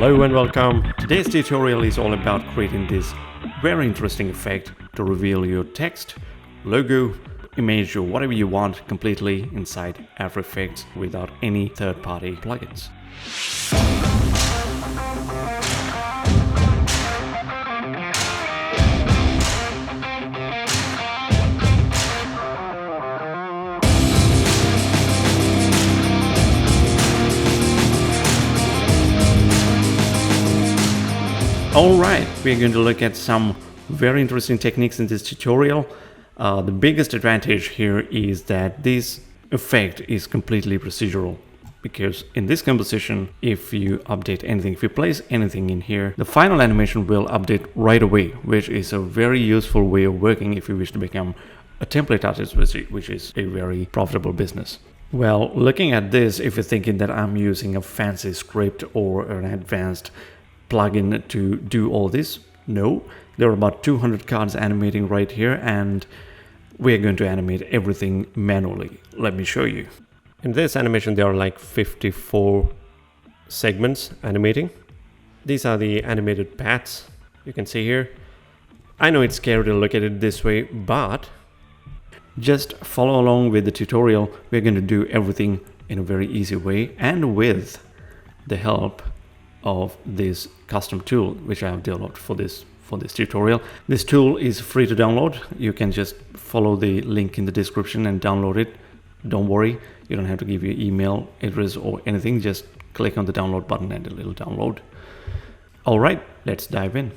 Hello and welcome. Today's tutorial is all about creating this very interesting effect to reveal your text, logo, image or whatever you want completely inside After Effects without any third-party plugins. Alright, we're going to look at some very interesting techniques in this tutorial. The biggest advantage here is that this effect is completely procedural, because in this composition, if you update anything, if you place anything in here, the final animation will update right away, which is a very useful way of working if you wish to become a template artist, which is a very profitable business. Well, looking at this, if you're thinking that I'm using a fancy script or an advanced plugin to do all this, no, there are about 200 cards animating right here, and we're going to animate everything manually. Let me show you. In this animation there are like 54 segments animating. These are the animated paths you can see here. I know it's scary to look at it this way, but just follow along with the tutorial. We're going to do everything in a very easy way and with the help of this custom tool which I have developed for this tutorial. This tool is free to download. You can just follow the link in the description and download it. Don't worry, you don't have to give your email address or anything. Just click on the download button and it'll download. All right, let's dive in.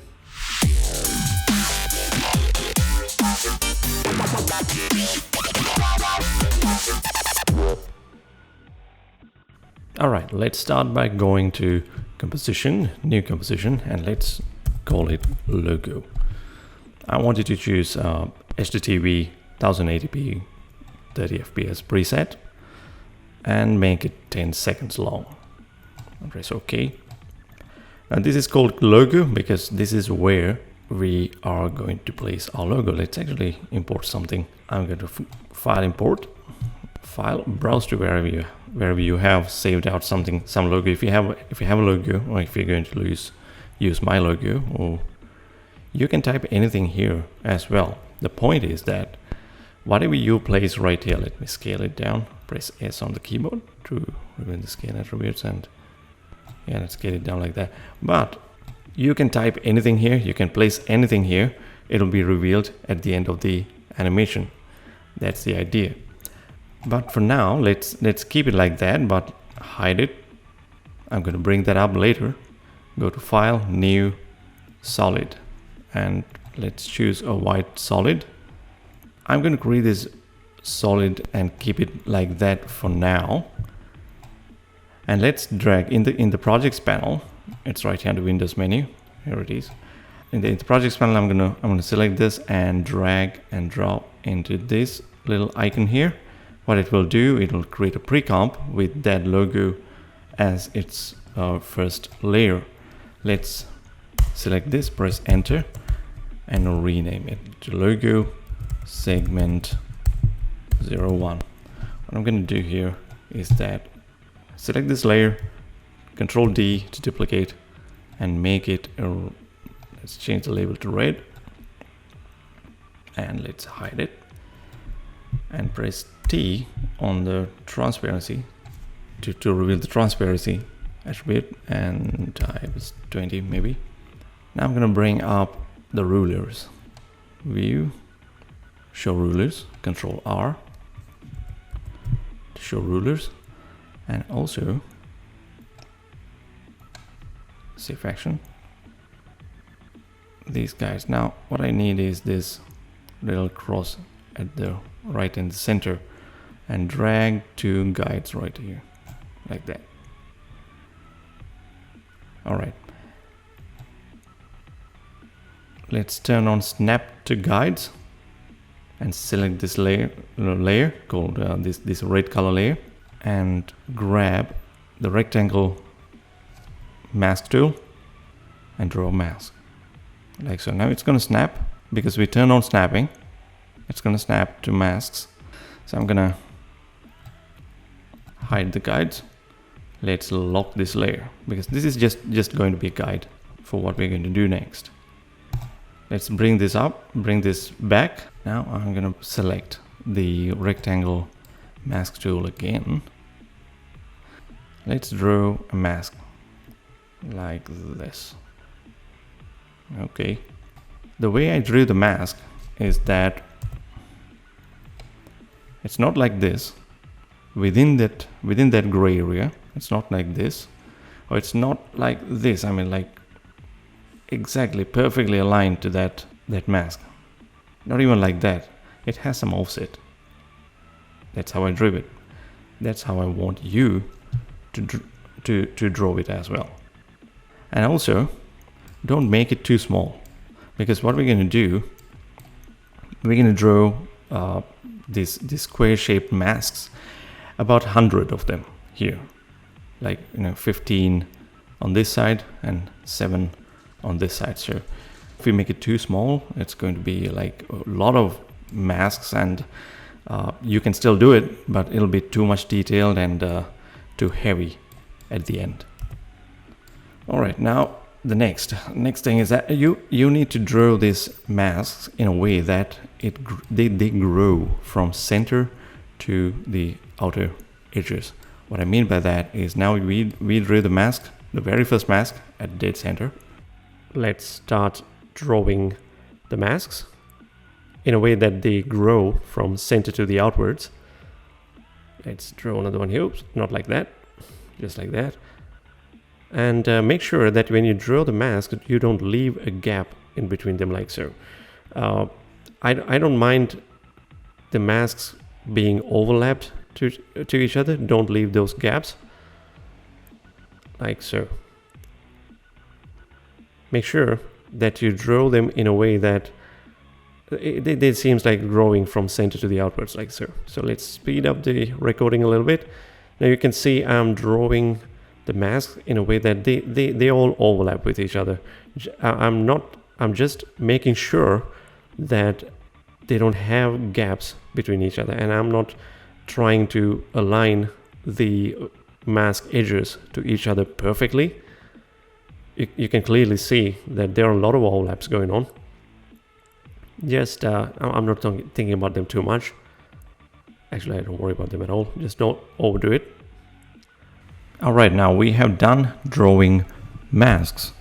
All right, let's start by going to composition, new composition, and let's call it logo. I want you to choose HDTV 1080p 30 fps preset and make it 10 seconds long. Press OK. Now this is called logo because this is where we are going to place our logo. Let's actually import something. I'm going to file import, file, browse to wherever you have saved out some logo. If you have a logo, or if you're going to use my logo, or you can type anything here as well. The point is that whatever you place right here, let me scale it down, press S on the keyboard to remove the scale attributes, and yeah, let's scale it down like that. But you can type anything here, you can place anything here, it'll be revealed at the end of the animation. That's the idea. But for now, let's keep it like that, but hide it. I'm going to bring that up later. Go to File, New, Solid, and let's choose a white solid. I'm going to create this solid and keep it like that for now. And let's drag in the projects panel. It's right here in the Windows menu. Here it is. In the projects panel, I'm gonna select this and drag and drop into this little icon here. What it will do, it will create a pre-comp with that logo as its first layer. Let's select this, press enter, and we'll rename it to logo segment 01. What I'm going to do here is that select this layer, Control D to duplicate, and make it let's change the label to red, and let's hide it, and press T on the transparency to reveal the transparency attribute, and type is 20 maybe. Now I'm going to bring up the rulers. View, show rulers, Control R to show rulers, and also save action. These guys. Now what I need is this little cross at the right in the center, and drag two guides right here like that. All right, let's turn on snap to guides and select this layer called this red color layer, and grab the rectangle mask tool and draw a mask like so. Now it's going to snap because we turn on snapping. It's going to snap to masks. So I'm going to hide the guides let's lock this layer, because this is just going to be a guide for what we're going to do next. Let's bring this up, bring this back. Now I'm going to select the rectangle mask tool again. Let's draw a mask like this. Okay. The way I drew the mask is that it's not like this. Within that gray area, it's not like this, or it's not like this. I mean, like exactly perfectly aligned to that mask. Not even like that. It has some offset. That's how I drew it. That's how I want you to draw it as well. And also, don't make it too small, because what we're going to do, we're going to draw these square shaped masks, about 100 of them here, like 15 on this side and 7 on this side. So if we make it too small, it's going to be like a lot of masks, and you can still do it, but it'll be too much detailed and too heavy at the end. All right, now the next thing is that you need to draw these masks in a way that they grow from center to the outer edges. What I mean by that is, now we drew the mask, the very first mask, at dead center. Let's start drawing the masks in a way that they grow from center to the outwards. Let's draw another one here. Oops, not like that, just like that. And make sure that when you draw the mask, you don't leave a gap in between them like so. I don't mind the masks being overlapped to each other. Don't leave those gaps like so. Make sure that you draw them in a way that it seems like growing from center to the outwards like so. So let's speed up the recording a little bit. Now you can see I'm drawing the masks in a way that they all overlap with each other. I'm just making sure that they don't have gaps between each other, and I'm not trying to align the mask edges to each other perfectly. You can clearly see that there are a lot of overlaps going on. Just I'm not thinking about them too much. Actually, I don't worry about them at all. Just don't overdo it. All right, now we have done drawing masks.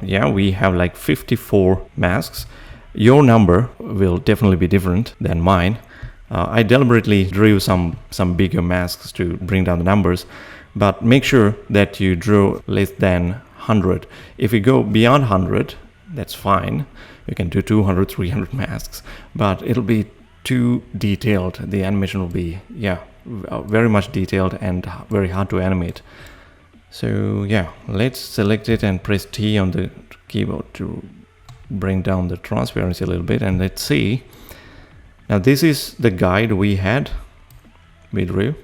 Yeah, we have like 54 masks. Your number will definitely be different than mine. I deliberately drew some bigger masks to bring down the numbers, but make sure that you draw less than 100. If you go beyond 100, that's fine. You can do 200, 300 masks, but it'll be too detailed. The animation will be, very much detailed and very hard to animate. So yeah, let's select it and press T on the keyboard to bring down the transparency a little bit, and let's see. Now this is the guide we drew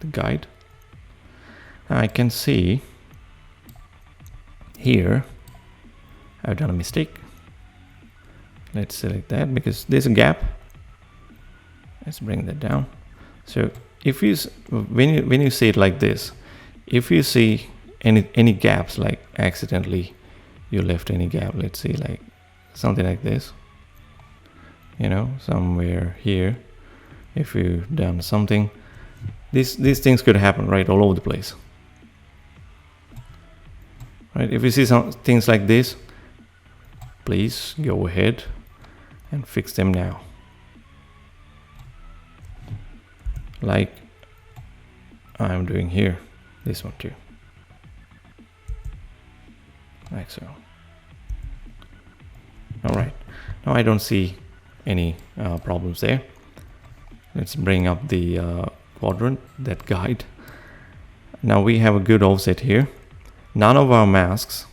the guide. Now I can see here I've done a mistake. Let's select that because there's a gap. Let's bring that down. So if you when you see it like this, if you see any gaps, like accidentally you left any gap, let's see, like something like this, somewhere here, if you've done something, these things could happen right all over the place, right? If you see some things like this, please go ahead and fix them now, like I'm doing here, this one too, like so. All right, now I don't see any problems there. Let's bring up the quadrant, that guide. Now we have a good offset here. None of our masks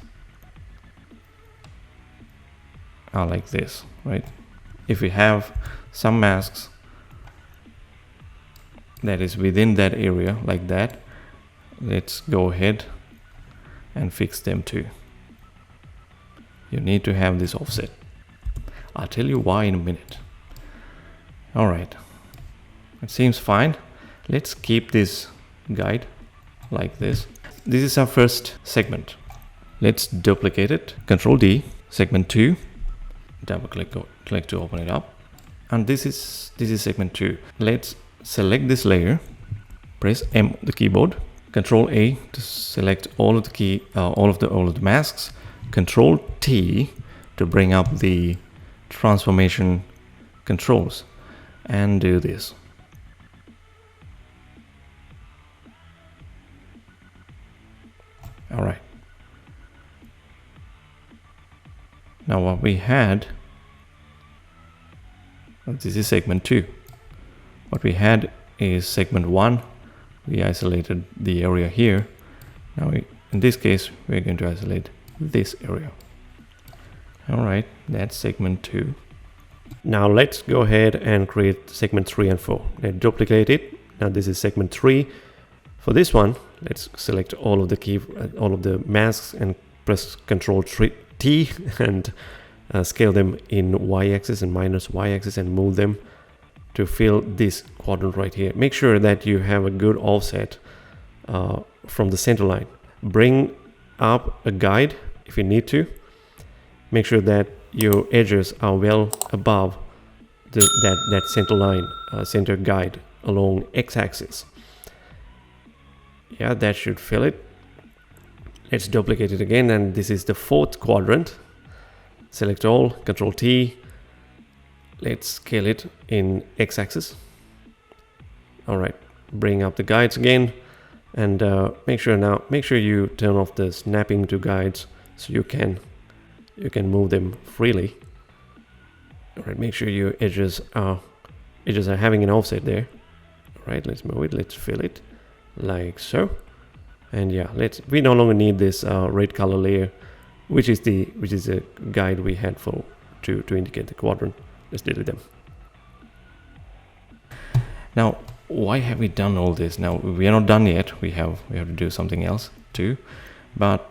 are like this, right? If we have some masks that is within that area like that, let's go ahead and fix them too. You need to have this offset. I'll tell you why in a minute. All right, it seems fine. Let's keep this guide like this. This is our first segment. Let's duplicate it. Control D, segment 2, double click to open it up. And this is segment 2. Let's select this layer, press M the keyboard, Control A to select all of the masks, Control T to bring up the transformation controls, and do this. All right. Now what we had, this is segment 2. What we had is segment 1. We isolated the area here. Now in this case, we're going to isolate this area. All right, that's segment 2. Now let's go ahead and create segment 3 and 4. Let's duplicate it. Now this is segment 3. For this one, let's select all of the masks and press Control T and scale them in y-axis and minus y-axis and move them to fill this quadrant right here. Make sure that you have a good offset from the center line. Bring up a guide if you need to. Make sure that your edges are well above that center line, center guide along x-axis. Yeah, that should fill it. Let's duplicate it again, and this is the 4th quadrant. Select all, Control T. Let's scale it in x-axis. All right, bring up the guides again, and make sure you turn off the snapping to guides so you can move them freely. All right, make sure your edges are having an offset there. All right, let's move it. Let's fill it like so. And yeah, we no longer need this red color layer, which is a guide we had to indicate the quadrant. Let's delete them. Now, why have we done all this? Now we are not done yet. We have to do something else too, but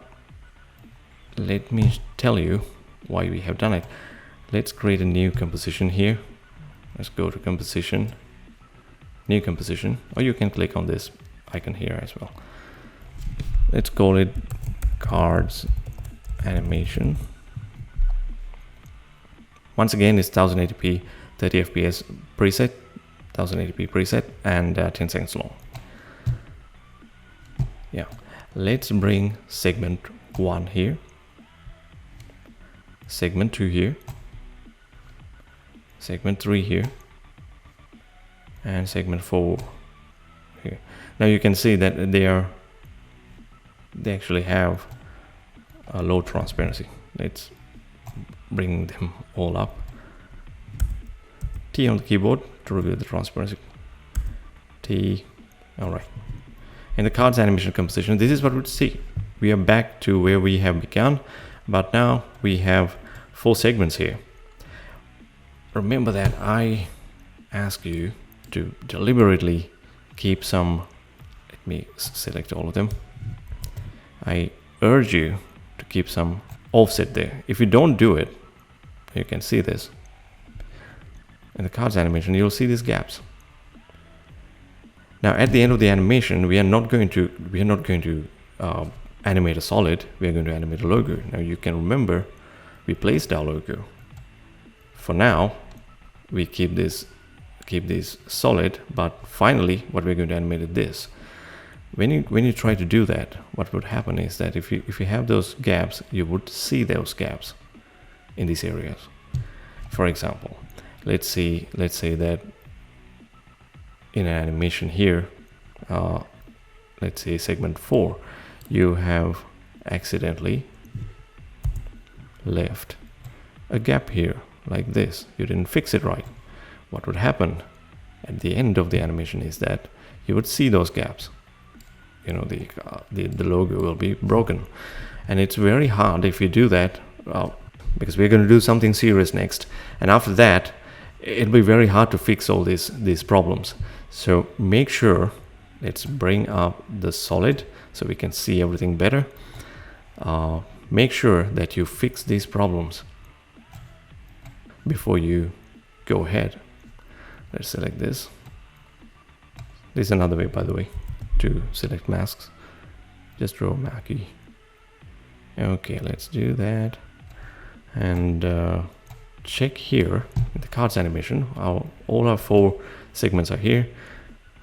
let me tell you why we have done it. Let's create a new composition here. Let's go to composition, new composition, or you can click on this icon here as well. Let's call it cards animation. Once again, it's 1080p 30 fps preset, 1080p preset, and 10 seconds long. Yeah, let's bring segment 1 here, segment 2 here, segment 3 here, and segment 4 here. Now you can see that they actually have a low transparency. Let's bring them all up. T on the keyboard to reveal the transparency. T. All right. In the cards animation composition, this is what we'd see. We are back to where we have begun, but now we have 4 segments here. Remember that I ask you to deliberately keep some. Let me select all of them. I urge you to keep some offset there. If you don't do it, you can see this. In the cards animation, you'll see these gaps. Now at the end of the animation, we are not going to animate a solid. We are going to animate a logo. Now you can remember we placed our logo. For now, we keep this solid, but finally what we're going to animate is this. When you try to do that, what would happen is that if you have those gaps, you would see those gaps in these areas. For example, let's say that in an animation here, let's say segment 4, you have accidentally left a gap here like this. You didn't fix it right. What would happen at the end of the animation is that you would see those gaps. You know, the logo will be broken, and it's very hard if you do that, because we're going to do something serious next, and after that it'll be very hard to fix all these problems. So make sure, let's bring up the solid so we can see everything better. Make sure that you fix these problems before you go ahead. Let's select this. This is another way, by the way, to select masks. just draw Mackie. Okay, let's do that. And check here in the cards animation. All our 4 segments are here.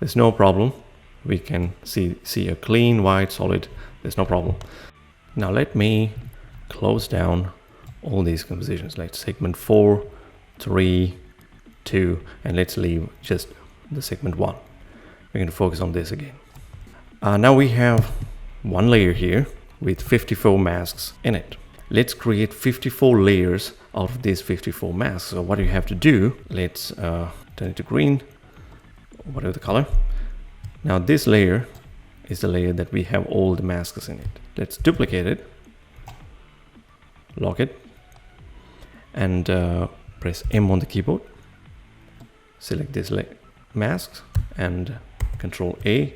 There's no problem. We can see a clean white solid. There's no problem. Now let me close down all these compositions, like segment 4, 3, 2, and let's leave just the segment 1. We're going to focus on this again. Now we have one layer here with 54 masks in it. Let's create 54 layers out of these 54 masks. So what you have to do, let's turn it to green, whatever the color. Now this layer is the layer that we have all the masks in it. Let's duplicate it, lock it, and press M on the keyboard. Select this masks and Control A,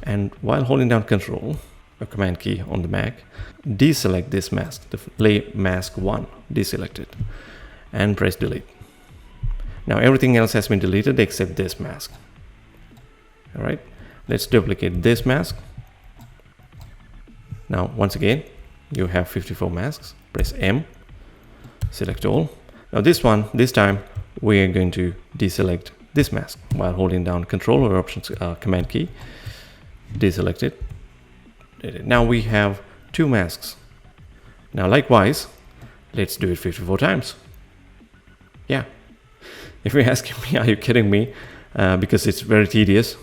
and while holding down Control, a command key on the Mac, deselect this mask, the mask 1, deselect it, and press delete. Now everything else has been deleted except this mask. All right, let's duplicate this mask. Now once again, you have 54 masks. Press M, select all. Now this time we are going to deselect this mask while holding down Control or Options command key. Deselect it. Now we have 2 masks. Now likewise, let's do it 54 times. Yeah. If you're asking me, are you kidding me? Because it's very tedious.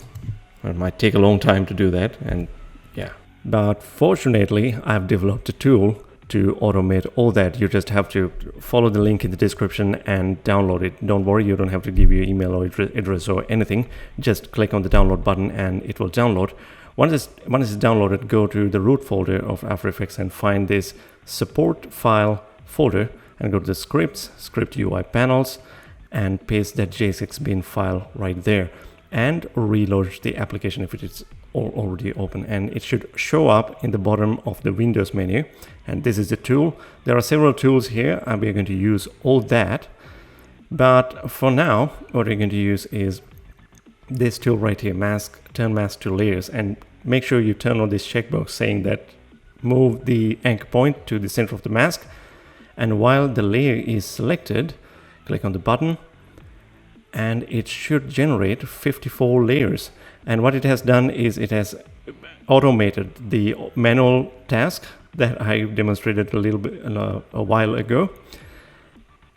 It might take a long time to do that, and yeah. But fortunately, I've developed a tool to automate all that. You just have to follow the link in the description and download it. Don't worry, you don't have to give your email or address or anything. Just click on the download button and it will download. Once it's downloaded, go to the root folder of After Effects and find this support file folder and go to the scripts, script UI panels, and paste that JSX bin file right there and reload the application if it is already open, and it should show up in the bottom of the Windows menu. And this is the tool. There are several tools here and we're going to use all that, but for now what we're going to use is this tool right here, turn mask to layers, and make sure you turn on this checkbox saying that move the anchor point to the center of the mask, and while the layer is selected, click on the button and it should generate 54 layers. And what it has done is it has automated the manual task that I demonstrated a little bit a while ago.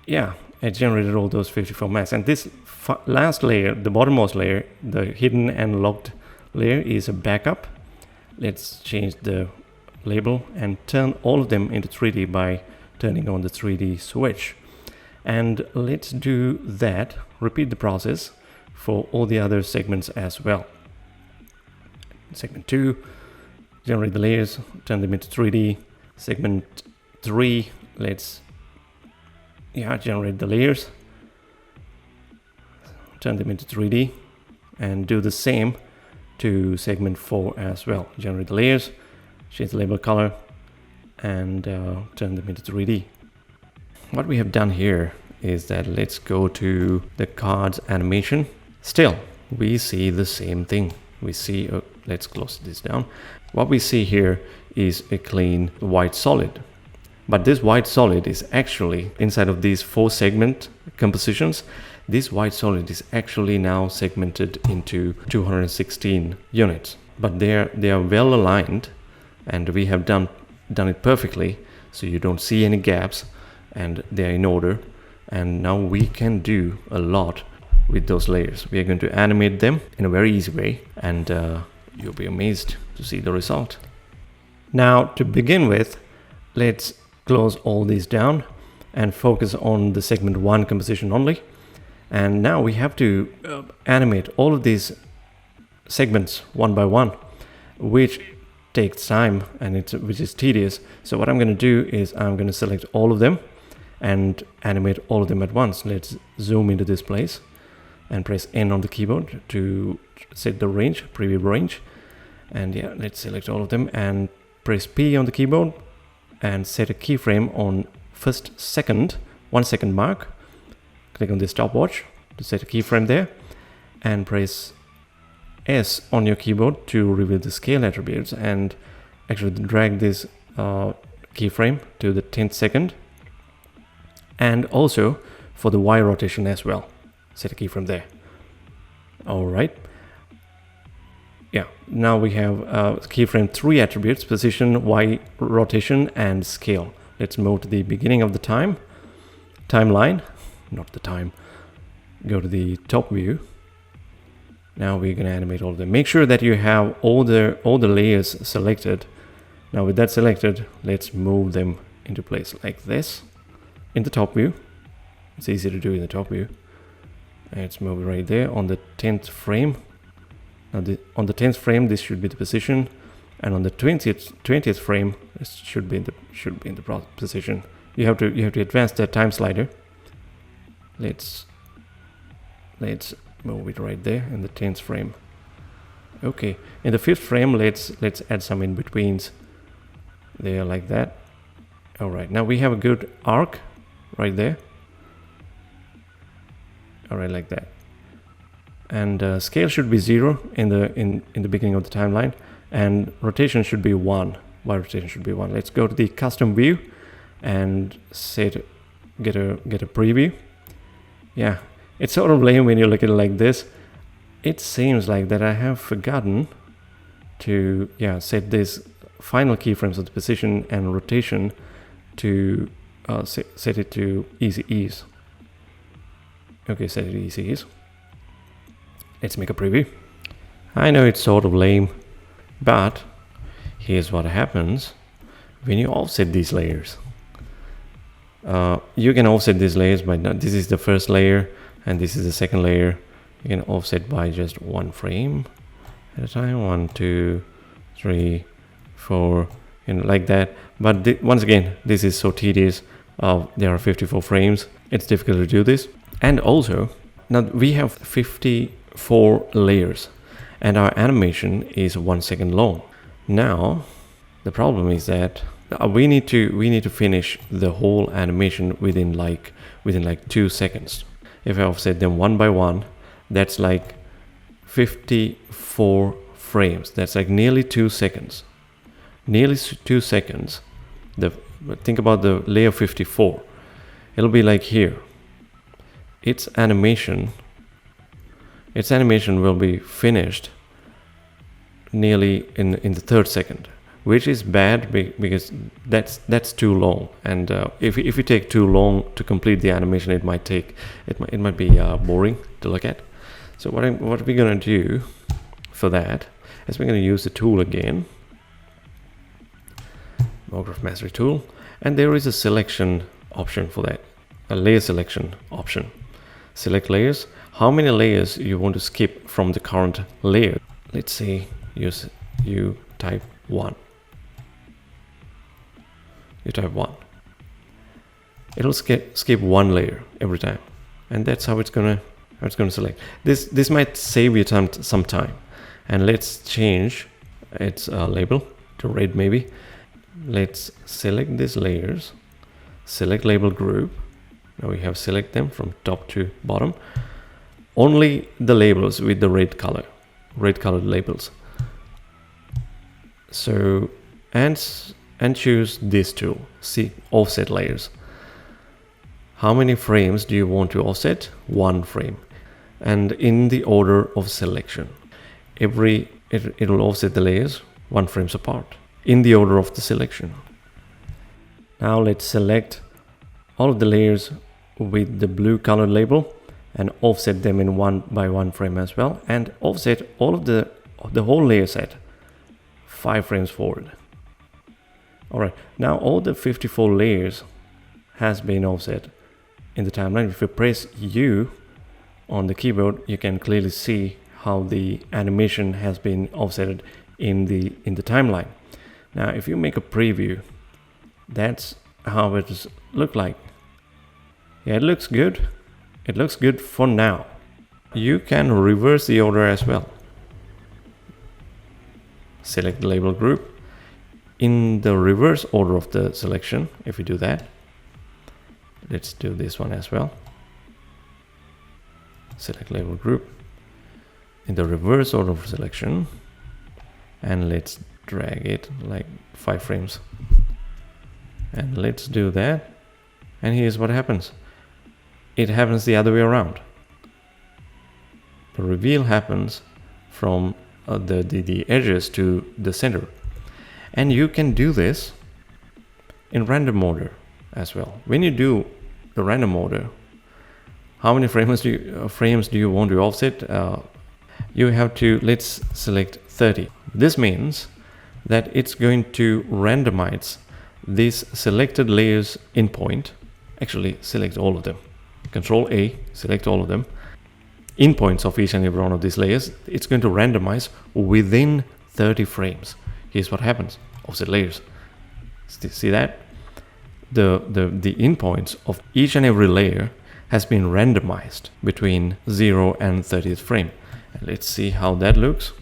Yeah, it generated all those 54 masks. And this last layer, the bottommost layer, the hidden and locked layer, is a backup. Let's change the label and turn all of them into 3D by turning on the 3D switch. And let's do that, repeat the process for all the other segments as well. Segment 2, generate the layers, turn them into 3D. Segment 3, let's generate the layers, turn them into 3D, and do the same to segment 4 as well. Generate the layers, change the label color, and turn them into 3D. What we have done here is that let's go to the cards animation. Still, we see the same thing. We see, let's close this down. What we see here is a clean white solid. But this white solid is actually inside of these 4 segment compositions. This white solid is actually now segmented into 216 units. But they are well aligned, and we have done it perfectly, so you don't see any gaps, and they're in order. And now we can do a lot with those layers. We are going to animate them in a very easy way, and you'll be amazed to see the result. Now, to begin with, let's close all these down and focus on the segment 1 composition only. And now we have to animate all of these segments one by one, which takes time and which is tedious. So what I'm going to do is I'm going to select all of them and animate all of them at once. Let's zoom into this place and press N on the keyboard to set the range, preview range. And yeah, let's select all of them and press P on the keyboard and set a keyframe on 1 second mark. Click on the stopwatch to set a keyframe there, and press S on your keyboard to reveal the scale attributes, and actually drag this keyframe to the 10th second, and also for the Y rotation as well. Set a keyframe there. All right. Yeah, now we have keyframe 3 attributes: position, Y rotation, and scale. Let's move to the beginning of the timeline, not the time. Go to the top view. Now we're gonna animate all of them. Make sure that you have all the layers selected. Now with that selected, let's move them into place like this in the top view. It's easy to do in the top view. Let's move it right there on the 10th frame. Now on the 10th frame, this should be the position, and on the 20th frame, it should be in the position. You have to advance the time slider. Let's move it right there in the 10th frame. Okay, in the 5th frame, let's add some in betweens there like that. All right, now we have a good arc right there. All right, like that. And scale should be 0 in the beginning of the timeline, and rotation should be 1. Y rotation should be 1. Let's go to the custom view and get a preview. Yeah, it's sort of lame when you look at it like this. It seems like that I have forgotten to set this final keyframes of the position and rotation to set it to easy ease. Okay, set it to easy ease. Let's make a preview. I know it's sort of lame, but here's what happens when you offset these layers. You can offset these layers by, this is the first layer and this is the second layer. You can offset by just 1 frame at a time. 1, 2, 3, 4, like that. But once again, this is so tedious. There are 54 frames. It's difficult to do this. And also, now we have 54 layers and our animation is 1 second long. Now the problem is that we need to finish the whole animation within like 2 seconds. If I offset them one by one, that's like 54 frames. That's like nearly 2 seconds. Nearly 2 seconds. Think about the layer 54. It'll be like here. Its animation will be finished nearly in the 3rd second, which is bad because that's too long. And if you take too long to complete the animation, it might be boring to look at. So what we're gonna do for that is we're gonna use the tool again, Monograph Mastery tool, and there is a selection option for that, a layer selection option. Select layers. How many layers you want to skip from the current layer? Let's say you type 1. You type 1. It'll skip 1 layer every time, and that's how it's gonna select. This might save you some time, and let's change its label to red maybe. Let's select these layers. Select label group. Now we have select them from top to bottom. Only the labels with the red colored labels. So and choose this tool. See, offset layers. How many frames do you want to offset? 1 frame, and in the order of selection. It'll offset the layers 1 frames apart in the order of the selection. Now let's select all of the layers with the blue colored label and offset them in 1 by 1 frame as well, and offset all of the whole layer set 5 frames forward. All right, now all the 54 layers has been offset in the timeline. If you press U on the keyboard, you can clearly see how the animation has been offset in the timeline. Now if you make a preview, that's how it look like. Yeah, it looks good. It looks good for now. You can reverse the order as well. Select the label group. In the reverse order of the selection, if you do that, let's do this one as well. Select label group in the reverse order of selection, and let's drag it like 5 frames. And let's do that. And here's what happens. It happens the other way around. The reveal happens from the edges to the center. And you can do this in random order as well. When you do the random order, how many frames do you want to offset? You have to, let's select 30. This means that it's going to randomize this selected layers in point. Actually, select all of them. Control A, select all of them. In points of each and every one of these layers, it's going to randomize within 30 frames. Here's what happens. Offset layers. See that? The endpoints of each and every layer has been randomized between 0 and 30th frame. And let's see how that looks.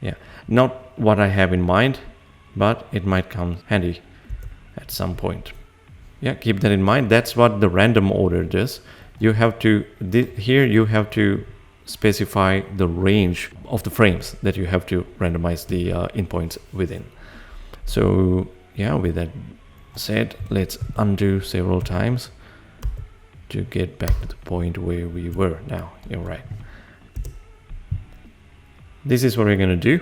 Yeah, not what I have in mind, but it might come handy at some point. Yeah, keep that in mind. That's what the random order does. You have to, here you have to specify the range of the frames that you have to randomize the endpoints within. So yeah, with that said, let's undo several times to get back to the point where we were. Now you're right. This is what we're going to do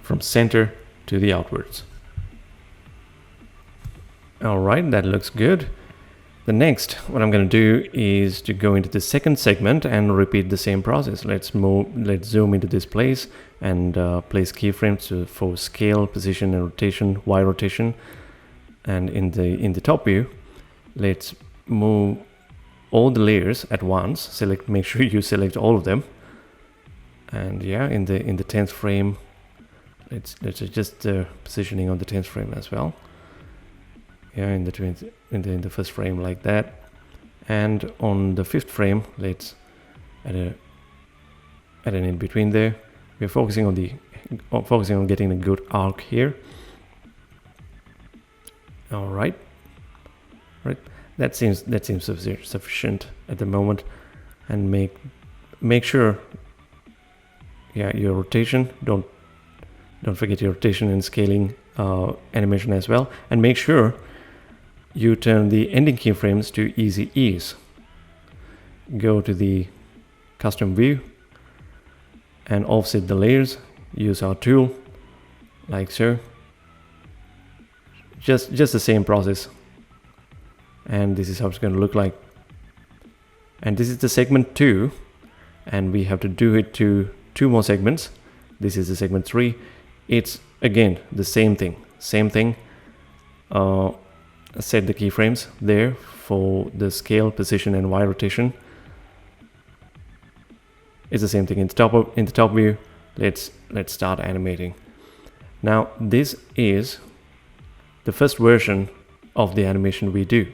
from center to the outwards. All right, that looks good. The next, what I'm going to do is to go into the second segment and repeat the same process. Let's zoom into this place and place keyframes for scale, position, and rotation, Y rotation. And in the top view, let's move all the layers at once. Make sure you select all of them. And yeah, in the 10th frame, let's adjust the positioning on the 10th frame as well. Yeah, in the first frame like that, and on the 5th frame, let's add an in between there. We're focusing on getting a good arc here. All right, that seems sufficient at the moment, and make sure, yeah, your rotation. Don't forget your rotation and scaling animation as well, and make sure you turn the ending keyframes to easy ease. Go to the custom view and offset the layers. Use our tool like so. Just the same process. And this is how it's going to look like. And this is the segment 2, and we have to do it to 2 more segments. This is the segment 3. It's again the same thing. Set the keyframes there for the scale, position, and Y rotation. It's the same thing in the top view. Let's start animating. Now this is the first version of the animation we do.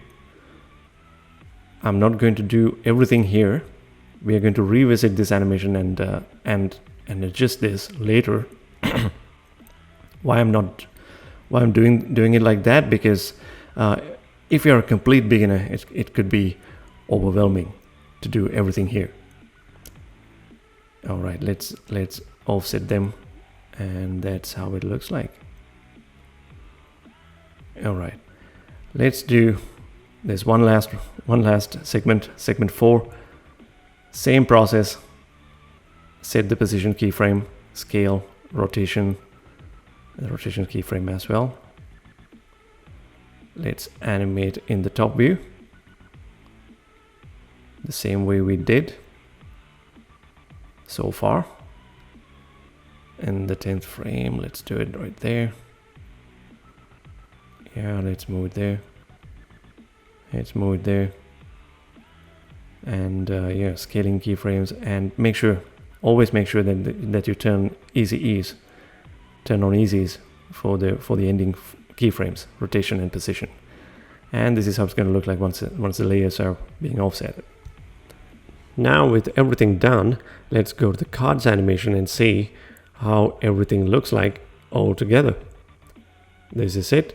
I'm not going to do everything here. We are going to revisit this animation and adjust this later. Why I'm doing it like that? Because if you're a complete beginner, it could be overwhelming to do everything here. All right, let's offset them, and that's how it looks like. All right, let's do this one last segment 4. Same process. Set the position keyframe, scale, rotation, the rotation keyframe as well. Let's animate in the top view the same way we did so far. In the 10th frame, let's do it right there. Yeah, let's move it there. And yeah, scaling keyframes, and always make sure that you turn on easy ease for the ending keyframes, rotation and position. And this is how it's going to look like once the layers are being offset. Now with everything done, let's go to the cards animation and see how everything looks like all together. This is it.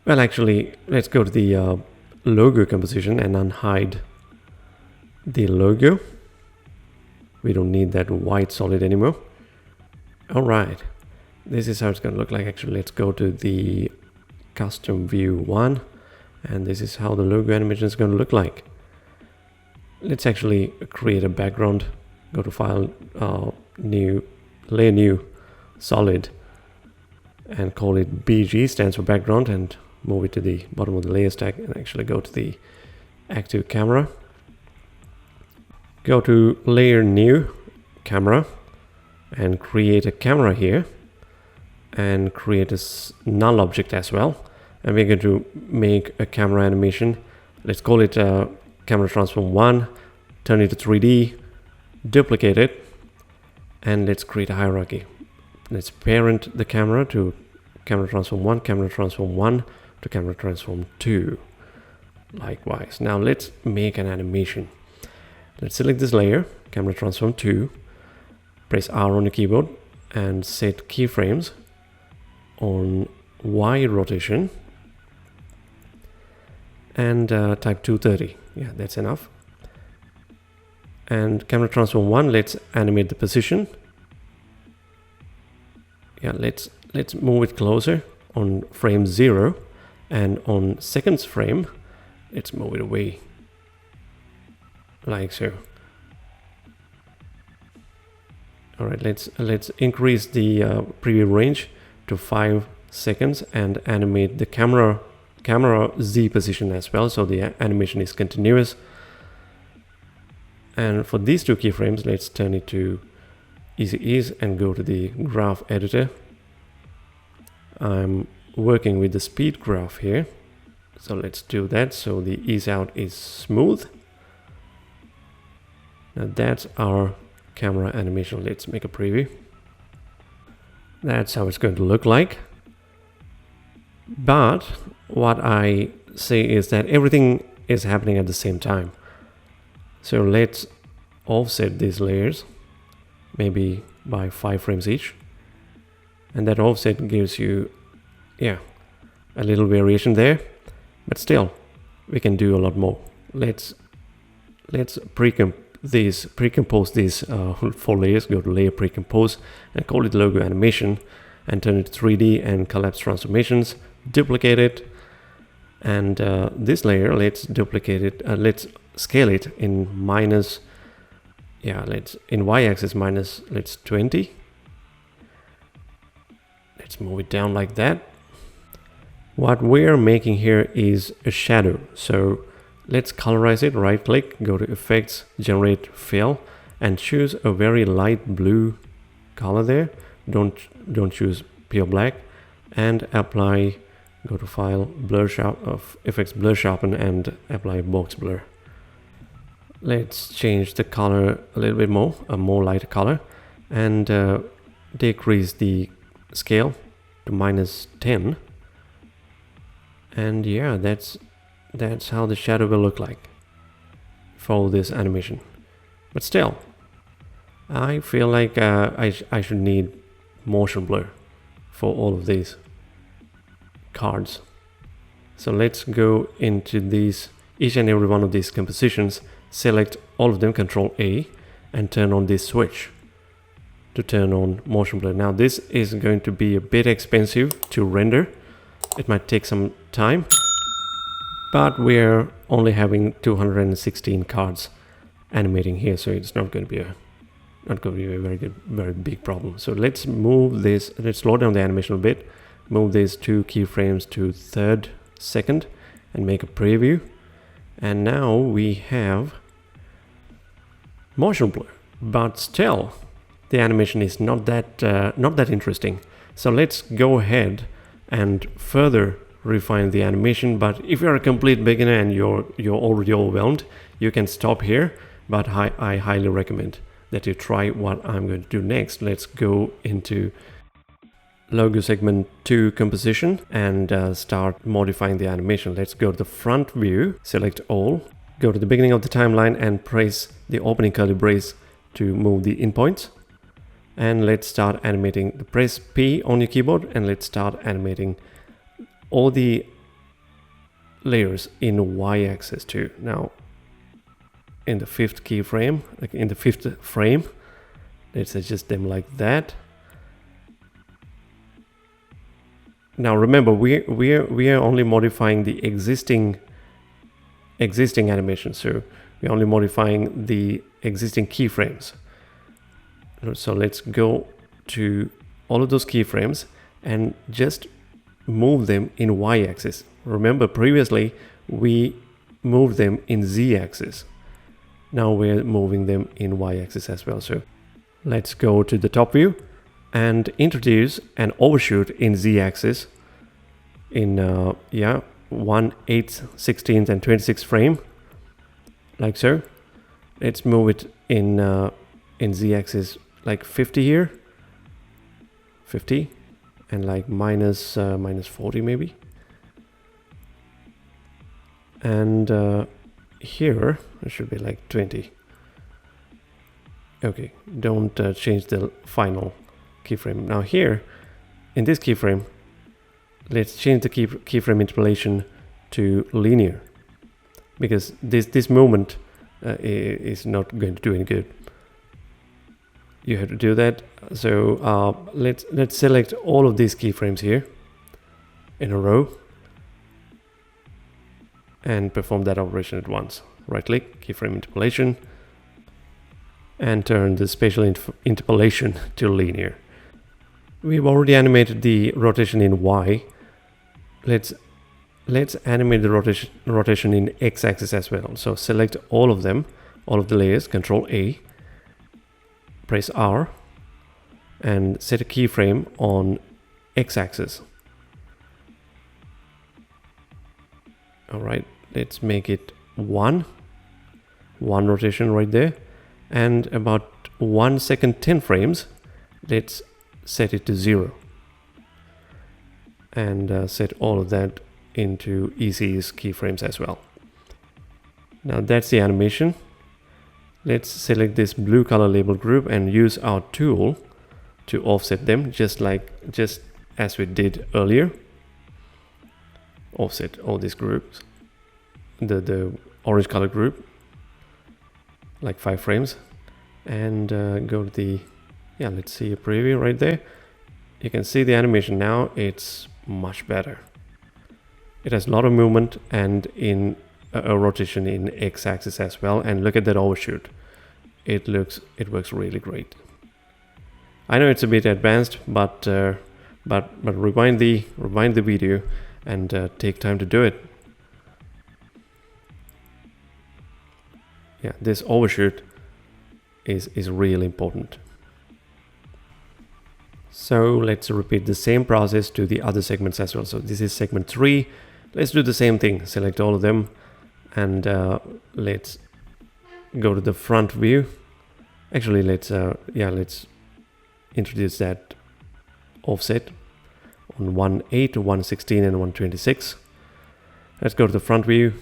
Well, actually, let's go to the logo composition and unhide the logo. We don't need that white solid anymore. All right, this is how it's going to look like. Actually, let's go to the custom view 1, and this is how the logo animation is going to look like. Let's actually create a background. Go to File, New, Layer New, Solid, and call it BG, stands for background, and move it to the bottom of the layer stack, and actually go to the active camera. Go to Layer New, Camera, and create a camera here, and create a null object as well. And we're going to make a camera animation. Let's call it camera transform 1, turn it to 3D, duplicate it, and let's create a hierarchy. Let's parent the camera to camera transform 1, camera transform 1 to camera transform 2. Likewise. Now let's make an animation. Let's select this layer, camera transform 2, press R on the keyboard and set keyframes on Y rotation, and type 230. Yeah, that's enough. And camera transform 1, let's animate the position. Yeah, let's move it closer on frame 0, and on seconds frame, let's move it away like so. All right, let's increase the preview range to 5 seconds and animate the camera Z position as well, so the animation is continuous. And for these two keyframes, let's turn it to easy ease and go to the graph editor. I'm working with the speed graph here, so let's do that so the ease out is smooth. Now that's our camera animation. Let's make a preview. That's how it's going to look like. But what I say is that everything is happening at the same time. So let's offset these layers, maybe by 5 frames each. And that offset gives you, yeah, a little variation there. But still, we can do a lot more. Let's pre-compose these 4 layers. Go to Layer Pre-compose and call it Logo Animation, and turn it to 3D and collapse transformations. Duplicate it, and this layer, let's duplicate it. Let's scale it in minus. Yeah, let's in y-axis minus. Let's 20. Let's move it down like that. What we're making here is a shadow. So let's colorize it. Right click, go to Effects, Generate Fill, and choose a very light blue color there. Don't choose pure black, and apply. Go to File, Blur Effects, Blur Sharpen, and apply Box Blur. Let's change the color a little bit more, a more lighter color, and decrease the scale to minus 10. And yeah, that's how the shadow will look like for this animation. But still, I feel like I should need motion blur for all of these cards. So let's go into these, each and every one of these compositions, select all of them, Control A, and turn on this switch to turn on motion blur. Now this is going to be a bit expensive to render. It might take some time, but we're only having 216 cards animating here, so it's not going to be a very big problem. So let's move this, let's slow down the animation a bit, move these 2 keyframes to 3rd second and make a preview. And now we have motion blur, but still the animation is not that interesting. So let's go ahead and further refine the animation. But if you're a complete beginner and you're already overwhelmed, you can stop here, but I highly recommend that you try what I'm going to do next. Let's go into Logo Segment 2 Composition and start modifying the animation. Let's go to the front view, select all, go to the beginning of the timeline and press the opening curly brace to move the endpoints. And let's start animating. Press P on your keyboard and let's start animating all the layers in y-axis too. Now in the 5th keyframe, like in the 5th frame, let's adjust them like that. Now remember, we are only modifying the existing animation, so we're only modifying the existing keyframes. So let's go to all of those keyframes and just move them in y-axis. Remember, previously we moved them in z-axis. Now we're moving them in y-axis as well. So let's go to the top view and introduce an overshoot in z-axis in 1, 8, 16th and 26th frame, like so. Let's move it in z-axis like 50 here, 50, and like minus 40 maybe. And here it should be like 20. Okay, don't change the final keyframe. Now here, in this keyframe, let's change the keyframe interpolation to linear, because this movement is not going to do any good. You have to do that. So let's select all of these keyframes here in a row and perform that operation at once. Right click, keyframe interpolation, and turn the spatial interpolation to linear. We've already animated the rotation in Y. Let's animate the rotation in X-axis as well. So select all of them, all of the layers, Control A, press R, and set a keyframe on X-axis. All right, let's make it one rotation right there, and about 1 second 10 frames. Let's set it to 0 and set all of that into EC's keyframes as well. Now that's the animation. Let's select this blue color label group and use our tool to offset them, just as we did earlier. Offset all these groups, the orange color group, like 5 frames, and go to the, let's see a preview right there. You can see the animation now. It's much better. It has a lot of movement and in a rotation in X-axis as well. And look at that overshoot. It works really great. I know it's a bit advanced, but rewind the video and take time to do it. Yeah, this overshoot is really important. So let's repeat the same process to the other segments as well. So this is segment 3. Let's do the same thing. Select all of them, and let's go to the front view. Actually, let's introduce that offset on 1.8, 1.16, and 1.26. Let's go to the front view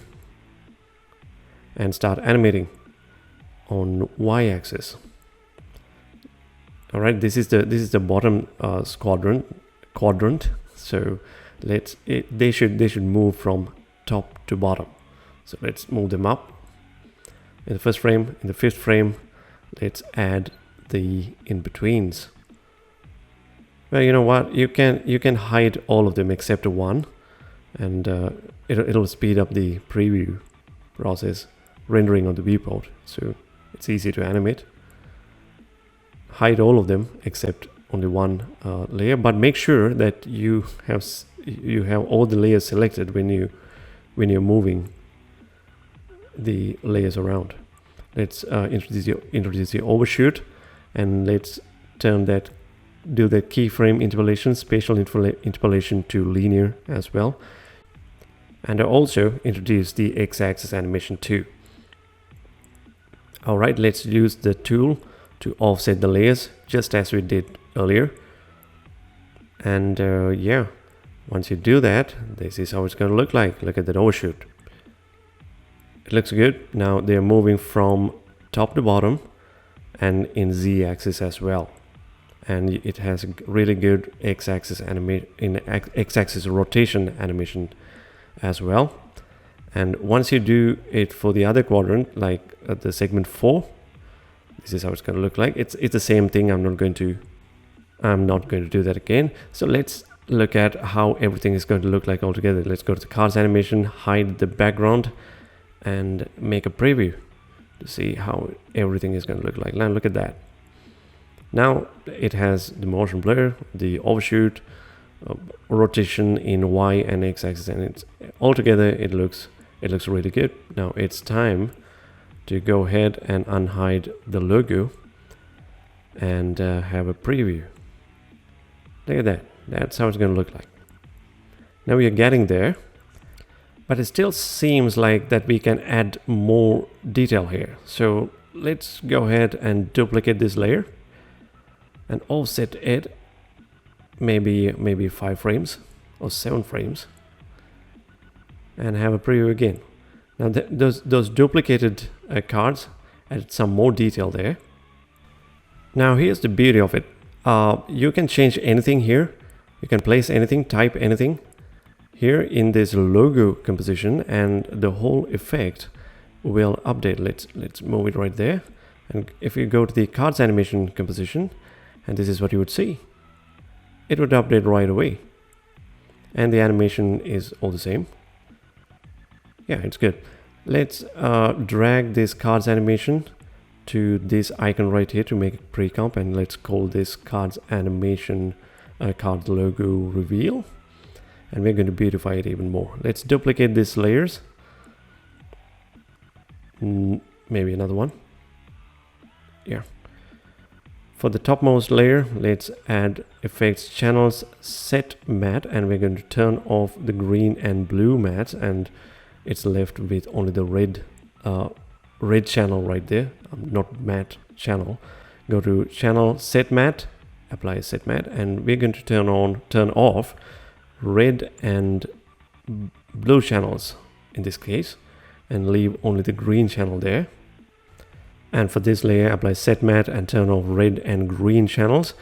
and start animating on Y-axis. All right, this is the bottom quadrant. So they should move from top to bottom. So let's move them up. In the first frame, in the 5th frame, let's add the in-betweens. Well, you know what? You can hide all of them except one, and it'll speed up the preview process, rendering on the viewport. So it's easy to animate. Hide all of them except only one layer, but make sure that you have all the layers selected when you're moving the layers around. Let's introduce the overshoot, and let's do the keyframe interpolation, spatial interpolation to linear as well. And I also introduce the X-axis animation too. All right, let's use the tool to offset the layers just as we did earlier. And once you do that, this is how it's going to look like. Look at that overshoot. It looks good. Now they're moving from top to bottom and in Z-axis as well. And it has a really good X-axis X-axis rotation animation as well. And once you do it for the other quadrant, like at the segment 4, this is how it's going to look like. It's the same thing. I'm not going to do that again. So let's look at how everything is going to look like altogether. Let's go to the cards animation, hide the background, and make a preview to see how everything is going to look like. Now look at that. Now it has the motion blur, the overshoot, rotation in Y and X axis, and it's altogether it looks really good. Now it's time to go ahead and unhide the logo and have a preview. Look at that. That's how it's going to look like. Now we are getting there, but it still seems like that we can add more detail here. So let's go ahead and duplicate this layer and offset it maybe 5 frames or 7 frames and have a preview again. Now those duplicated cards added some more detail there. Now here's the beauty of it. You can change anything here. You can place anything, type anything here in this logo composition, and the whole effect will update. Let's move it right there. And if you go to the cards animation composition, and this is what you would see, it would update right away. And the animation is all the same. Yeah, it's good. Let's drag this cards animation to this icon right here to make it pre-comp, and let's call this cards animation card logo reveal, and we're going to beautify it even more. Let's duplicate these layers, maybe another one. Yeah, for the topmost layer, let's add effects channels set matte, and we're going to turn off the green and blue mattes, and it's left with only the red channel right there, not matte channel. Go to channel set matte, apply set matte, and we're going to turn off red and blue channels in this case, and leave only the green channel there. And for this layer, apply set matte and turn off red and green channels.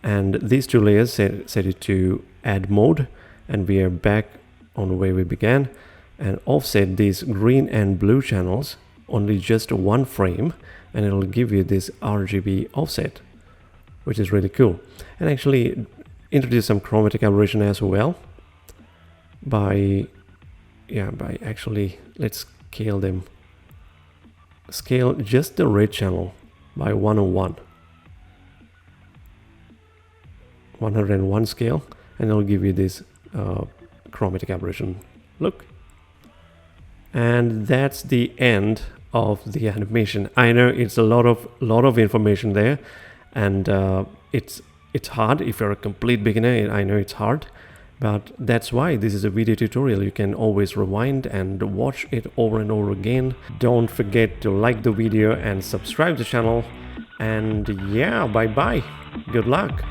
And these two layers, set it to add mode, and we are back on where we began, and offset these green and blue channels only just 1 frame, and it'll give you this RGB offset, which is really cool. And actually introduce some chromatic aberration as well by actually, let's scale them. Scale just the red channel by 101 scale, and it'll give you this chromatic aberration look. And that's the end of the animation. I know it's a lot of information there, and it's hard if you're a complete beginner. I know it's hard, but that's why this is a video tutorial. You can always rewind and watch it over and over again. Don't forget to like the video and subscribe to the channel, and yeah, bye bye, good luck.